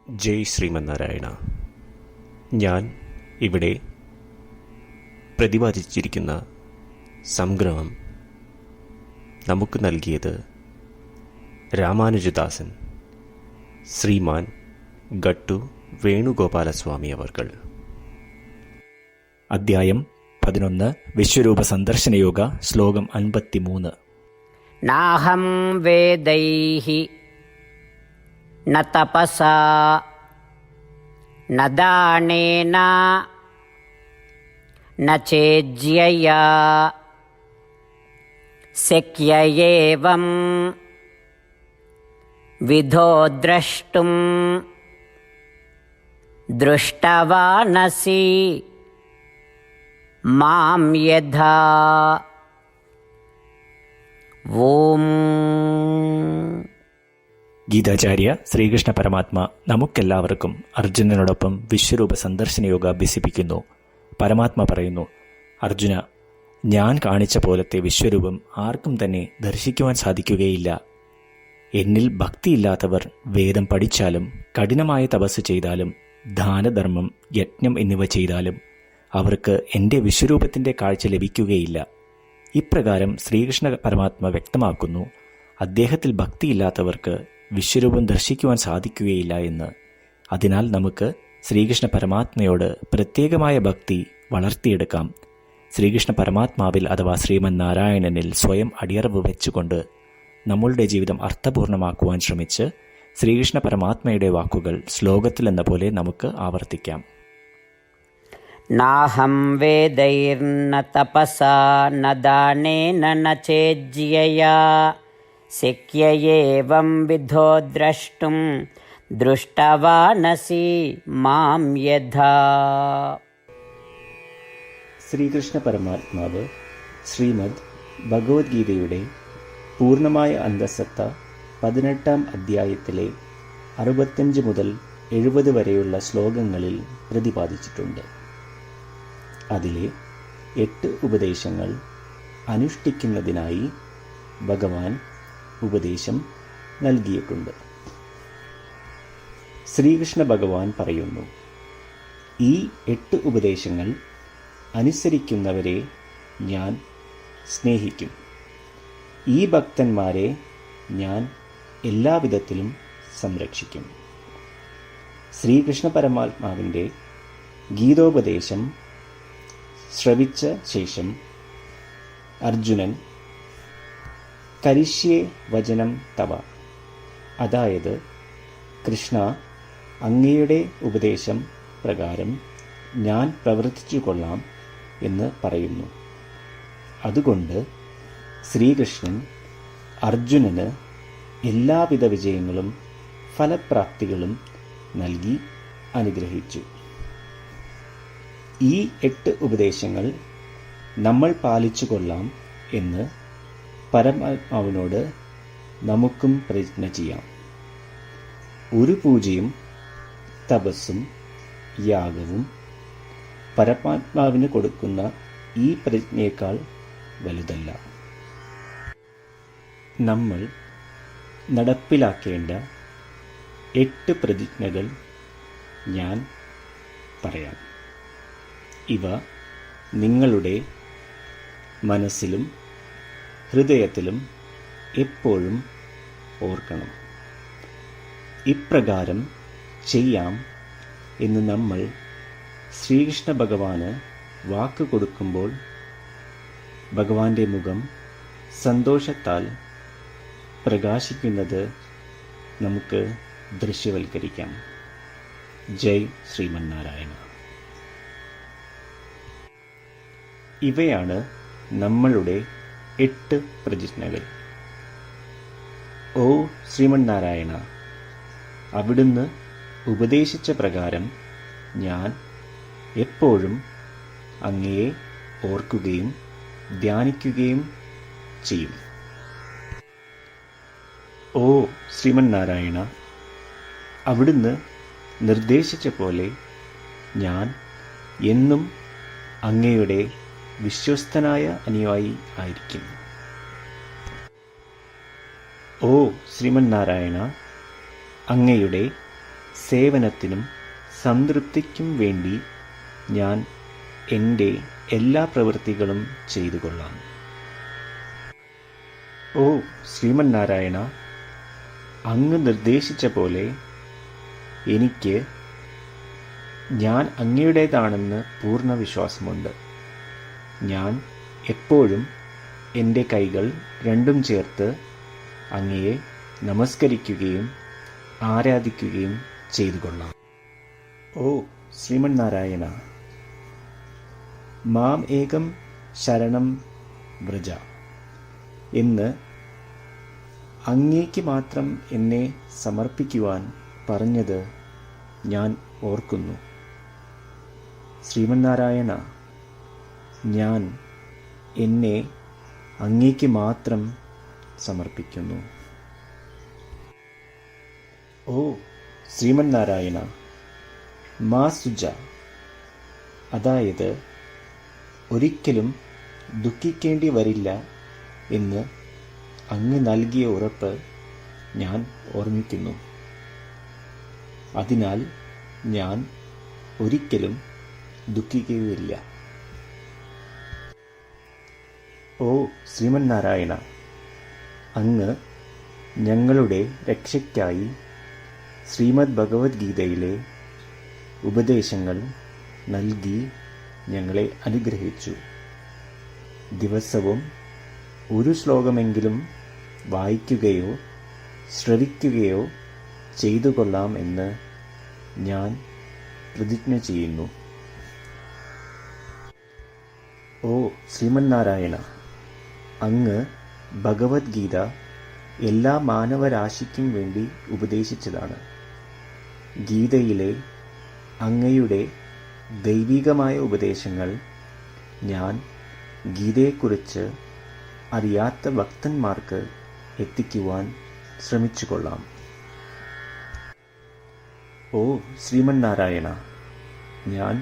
ജയ് ശ്രീമന്നാരായണ. ഞാൻ ഇവിടെ പ്രതിപാദിച്ചിരിക്കുന്ന സംഗ്രഹം നമുക്ക് നൽകിയത് രാമാനുജദാസൻ ശ്രീമാൻ ഗട്ടു വേണുഗോപാലസ്വാമി അവർകൾ. അധ്യായം 11 വിശ്വരൂപ സന്ദർശനയോഗ. ശ്ലോകം 53. നാഹം വേദൈഹി ന തപസാ ന ദാനേന ന ചേജ്യയാ ശക്യ ഏവം വിധോ ദ്രഷ്ടും ദൃഷ്ടവാനസി മാം യഥാ. ഓം. ഗീതാചാര്യ ശ്രീകൃഷ്ണ പരമാത്മ നമുക്കെല്ലാവർക്കും അർജുനനോടൊപ്പം വിശ്വരൂപ സന്ദർശനയോഗ അഭ്യസിപ്പിക്കുന്നു. പരമാത്മ പറയുന്നു, അർജുന, ഞാൻ കാണിച്ച പോലത്തെ വിശ്വരൂപം ആർക്കും തന്നെ ദർശിക്കുവാൻ സാധിക്കുകയില്ല. എന്നിൽ ഭക്തിയില്ലാത്തവർ വേദം പഠിച്ചാലും കഠിനമായ തപസ് ചെയ്താലും ദാനധർമ്മം, യജ്ഞം എന്നിവ ചെയ്താലും അവർക്ക് എൻ്റെ വിശ്വരൂപത്തിൻ്റെ കാഴ്ച ലഭിക്കുകയില്ല. ഇപ്രകാരം ശ്രീകൃഷ്ണ പരമാത്മ വ്യക്തമാക്കുന്നു, അദ്ദേഹത്തിൽ ഭക്തിയില്ലാത്തവർക്ക് വിശ്വരൂപം ദർശിക്കുവാൻ സാധിക്കുകയില്ല എന്ന്. അതിനാൽ നമുക്ക് ശ്രീകൃഷ്ണ പരമാത്മയോട് പ്രത്യേകമായ ഭക്തി വളർത്തിയെടുക്കാം. ശ്രീകൃഷ്ണ പരമാത്മാവിൽ അഥവാ ശ്രീമൻ നാരായണനിൽ സ്വയം അടിയറവ് വെച്ചുകൊണ്ട് നമ്മളുടെ ജീവിതം അർത്ഥപൂർണമാക്കുവാൻ ശ്രമിച്ച് ശ്രീകൃഷ്ണ പരമാത്മയുടെ വാക്കുകൾ ശ്ലോകത്തിലെന്ന പോലെ നമുക്ക് ആവർത്തിക്കാം. നാഹം വേദൈർന തപസാ ന ദാനേന ന ചേജ്യയാ ശക്യ ഏവം വിധോ ദ്രഷ്ടും ദൃഷ്ടവാനസി മാം യഥാ. ശ്രീകൃഷ്ണ പരമാത്മാവ് ശ്രീമദ് ഭഗവത്ഗീതയുടെ പൂർണ്ണമായ അന്തസത്ത 18-ാം അധ്യായത്തിലെ 65 മുതൽ 70 വരെയുള്ള ശ്ലോകങ്ങളിൽ പ്രതിപാദിച്ചിട്ടുണ്ട്. അതിലെ 8 ഉപദേശങ്ങൾ അനുഷ്ഠിക്കുന്നതിനായി ഭഗവാൻ ഉപദേശം നൽകിയിട്ടുണ്ട്. ശ്രീകൃഷ്ണ ഭഗവാൻ പറയുന്നു, ഈ 8 ഉപദേശങ്ങൾ അനുസരിക്കുന്നവരെ ഞാൻ സ്നേഹിക്കും. ഈ ഭക്തന്മാരെ ഞാൻ എല്ലാവിധത്തിലും സംരക്ഷിക്കും. ശ്രീകൃഷ്ണ പരമാത്മാവിൻ്റെ ഗീതോപദേശം ശ്രവിച്ച ശേഷം അർജുനൻ കരിഷ്യേ വചനം തവ, അതായത് കൃഷ്ണ, അങ്ങയുടെ ഉപദേശം പ്രകാരം ഞാൻ പ്രവർത്തിച്ചു കൊള്ളാം എന്ന് പറയുന്നു. അതുകൊണ്ട് ശ്രീകൃഷ്ണൻ അർജുനന് എല്ലാവിധ വിജയങ്ങളും ഫലപ്രാപ്തികളും നൽകി അനുഗ്രഹിച്ചു. ഈ 8 ഉപദേശങ്ങൾ നമ്മൾ പാലിച്ചു കൊള്ളാം എന്ന് പരമാത്മാവിനോട് നമുക്കും പ്രതിജ്ഞ ചെയ്യാം. ഒരു പൂജയും തപസ്സും യാഗവും പരമാത്മാവിന് കൊടുക്കുന്ന ഈ പ്രതിജ്ഞയേക്കാൾ വലുതല്ല. നമ്മൾ നടപ്പിലാക്കേണ്ട 8 പ്രതിജ്ഞകൾ ഞാൻ പറയാം. ഇവ നിങ്ങളുടെ മനസ്സിലും ഹൃദയത്തിലും എപ്പോഴും ഓർക്കണം. ഇപ്രകാരം ചെയ്യാം എന്ന് നമ്മൾ ശ്രീകൃഷ്ണ ഭഗവാന് വാക്ക് കൊടുക്കുമ്പോൾ ഭഗവാന്റെ മുഖം സന്തോഷത്താൽ പ്രകാശിക്കുന്നത് നമുക്ക് ദൃശ്യവൽക്കരിക്കാം. ജയ് ശ്രീമന്നാരായണ. ഇവയാണ് നമ്മളുടെ 8 പ്രതിജ്ഞകൾ. ഓ ശ്രീമന്നാരായണ, അവിടുന്ന് ഉപദേശിച്ച പ്രകാരം ഞാൻ എപ്പോഴും അങ്ങയെ ഓർക്കുകയും ധ്യാനിക്കുകയും ചെയ്യും. ഓ ശ്രീമന്നാരായണ, അവിടുന്ന് നിർദ്ദേശിച്ച പോലെ ഞാൻ എന്നും അങ്ങയുടെ വിശ്വസ്തനായ അനുയായി ആയിരിക്കും. ഓ ശ്രീമന്നാരായണ, അങ്ങയുടെ സേവനത്തിനും സംതൃപ്തിക്കും വേണ്ടി ഞാൻ എൻ്റെ എല്ലാ പ്രവൃത്തികളും ചെയ്തു കൊള്ളാം. ഓ ശ്രീമന്നാരായണ, അങ്ങ് നിർദ്ദേശിച്ച പോലെ എനിക്ക് ഞാൻ അങ്ങയുടേതാണെന്ന് പൂർണ്ണ വിശ്വാസമുണ്ട്. ഞാൻ എപ്പോഴും എൻ്റെ കൈകൾ രണ്ടും ചേർത്ത് അങ്ങയെ നമസ്കരിക്കുകയും ആരാധിക്കുകയും ചെയ്തു കൊള്ളാം. ഓ ശ്രീമന്നാരായണ, മാം ഏകം ശരണം വ്രജ എന്ന് അങ്ങേക്ക് മാത്രം എന്നെ സമർപ്പിക്കുവാൻ പറഞ്ഞത് ഞാൻ ഓർക്കുന്നു. ശ്രീമന്നാരായണ, ഞാൻ എന്നെ അങ്ങേക്ക് മാത്രം സമർപ്പിക്കുന്നു. ഓ ശ്രീമന്നാരായണ, മാ സുജ, അതായത് ഒരിക്കലും ദുഃഖിക്കേണ്ടി വരില്ല എന്ന് അങ്ങ് നൽകിയ ഉറപ്പ് ഞാൻ ഓർമ്മിക്കുന്നു. അതിനാൽ ഞാൻ ഒരിക്കലും ദുഃഖിക്കുകയില്ല. ഓ ശ്രീമന്നാരായണ, അങ്ങ് ഞങ്ങളുടെ രക്ഷയ്ക്കായി ശ്രീമദ് ഭഗവത്ഗീതയിലെ ഉപദേശങ്ങൾ നൽകി ഞങ്ങളെ അനുഗ്രഹിച്ചു. ദിവസവും ഒരു ശ്ലോകമെങ്കിലും വായിക്കുകയോ ശ്രവിക്കുകയോ ചെയ്തു കൊള്ളാം എന്ന് ഞാൻ പ്രതിജ്ഞ ചെയ്യുന്നു. ഓ ശ്രീമന്നാരായണ, അങ്ങ് ഭഗവത്ഗീത എല്ലാ മാനവരാശിക്കും വേണ്ടി ഉപദേശിച്ചതാണ്. ഗീതയിലെ അങ്ങയുടെ ദൈവികമായ ഉപദേശങ്ങൾ ഞാൻ ഗീതയെക്കുറിച്ച് അറിയാത്ത ഭക്തന്മാർക്ക് എത്തിക്കുവാൻ ശ്രമിച്ചുകൊള്ളാം. ഓ ശ്രീമന്നാരായണ, ഞാൻ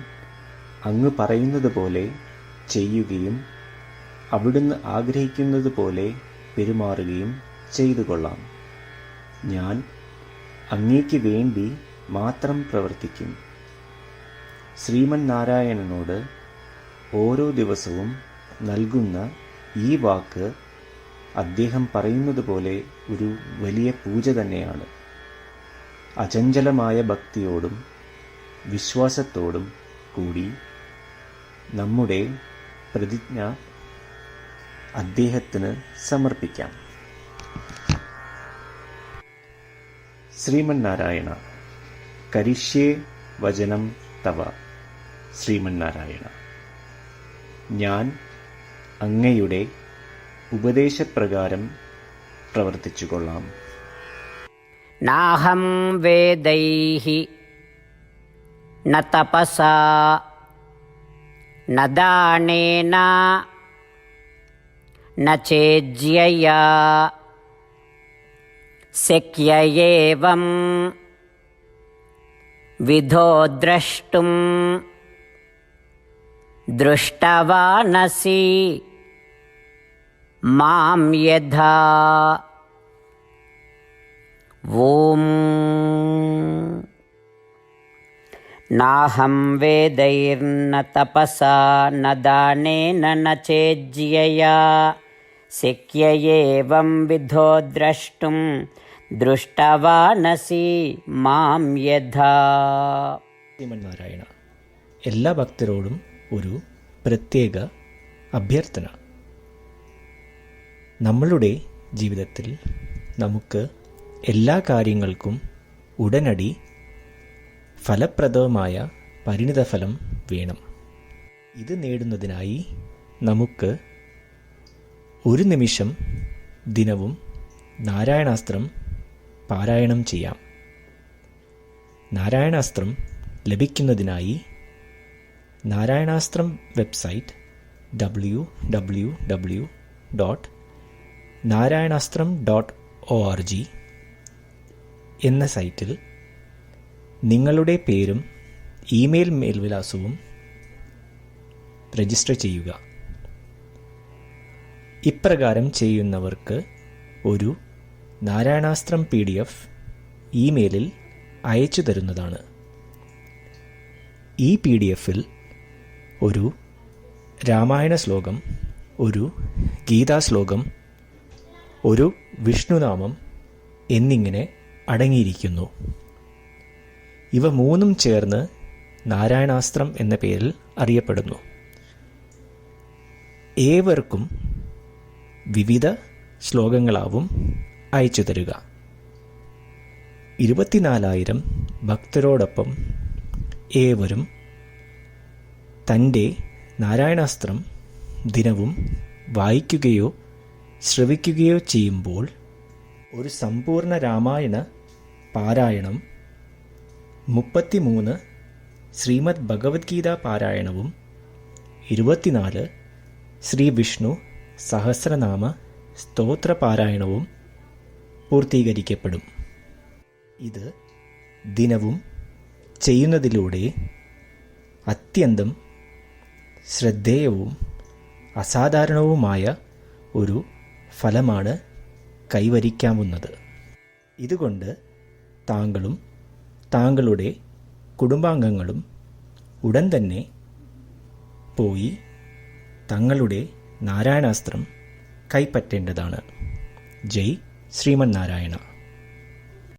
അങ്ങ് പറയുന്നത് പോലെ ചെയ്യുകയും അവിടുന്ന് ആഗ്രഹിക്കുന്നത് പോലെ പെരുമാറുകയും ചെയ്തു കൊള്ളാം. ഞാൻ അങ്ങേക്ക് വേണ്ടി മാത്രം പ്രവർത്തിക്കും. ശ്രീമന്നാരായണനോട് ഓരോ ദിവസവും നൽകുന്ന ഈ വാക്ക് അദ്ദേഹം പറയുന്നത് പോലെ ഒരു വലിയ പൂജ തന്നെയാണ്. അചഞ്ചലമായ ഭക്തിയോടും വിശ്വാസത്തോടും കൂടി നമ്മുടെ പ്രതിജ്ഞ അദ്ദേഹത്തിന് സമർപ്പിക്കാം. ശ്രീമന്നാരായണ, കരിഷ്യേ വചനം തവ. ശ്രീമന്നാരായണ, ഞാൻ അങ്ങയുടെ ഉപദേശപ്രകാരം പ്രവർത്തിച്ചുകൊള്ളാം. നാഹം വേദൈഹി ന തപസാ ന ദാനേന ന ചേജ്യയാ ശക്യ ഏവം വിധോ ദ്രഷ്ടും ദൃഷ്ടവാനസി മാം യഥാ. ഓം നാഹം വേദൈർന തപസാ ന ദാനേന ന ചേജ്യയാ ശക്യ ഏവം വിധോ ദ്രഷ്ടും ദൃഷ്ടവാനസി മാം യഥാ. ശ്രീമന്നാരായണ, എല്ലാ ഭക്തരോടും ഒരു പ്രത്യേക അഭ്യർത്ഥന. നമ്മളുടെ ജീവിതത്തിൽ നമുക്ക് എല്ലാ കാര്യങ്ങൾക്കും ഉടനടി ഫലപ്രദമായ പരിണിതഫലം വേണം. ഇത് നേടുന്നതിനായി നമുക്ക് ഒരു നിമിഷം ദിനവും നാരായണാസ്ത്രം പാരായണം ചെയ്യാം. നാരായണാസ്ത്രം ലഭിക്കുന്നതിനായി നാരായണാസ്ത്രം വെബ്സൈറ്റ് www.narayanaastram.org എന്ന സൈറ്റിൽ നിങ്ങളുടെ പേരും ഇമെയിൽ മേൽവിലാസവും രജിസ്റ്റർ ചെയ്യുക. ഇപ്രകാരം ചെയ്യുന്നവർക്ക് ഒരു നാരായണാസ്ത്രം PDF ഇമെയിലിൽ അയച്ചു തരുന്നതാണ്. ഈ PDF-ൽ ഒരു രാമായണ ശ്ലോകം, ഒരു ഗീതാശ്ലോകം, ഒരു വിഷ്ണുനാമം എന്നിങ്ങനെ അടങ്ങിയിരിക്കുന്നു. ഇവ മൂന്നും ചേർന്ന് നാരായണാസ്ത്രം എന്ന പേരിൽ അറിയപ്പെടുന്നു. ഏവർക്കും വിവിധ ശ്ലോകങ്ങളാവും അയച്ചു തരിക. 24,000 ഭക്തരോടൊപ്പം ഏവരും തൻ്റെ നാരായണാസ്ത്രം ദിനവും വായിക്കുകയോ ശ്രവിക്കുകയോ ചെയ്യുമ്പോൾ ഒരു സമ്പൂർണ്ണ രാമായണ പാരായണം, 33 ശ്രീമദ് ഭഗവത്ഗീത പാരായണവും 24 ശ്രീ വിഷ്ണു സഹസ്രനാമ സ്തോത്ര പാരായണവും പൂർത്തീകരിക്കപ്പെടും. ഇത് ദിനവും ചെയ്യുന്നതിലൂടെ അത്യന്തം ശ്രദ്ധേയവും അസാധാരണവുമായ ഒരു ഫലമാണ് കൈവരിക്കാവുന്നത്. ഇതുകൊണ്ട് താങ്കളും താങ്കളുടെ കുടുംബാംഗങ്ങളും ഉടൻ തന്നെ പോയി തങ്ങളുടെ നാരായണാസ്ത്രം കൈപ്പറ്റേണ്ടതാണ്. ജയ് ശ്രീമന്നാരായണ.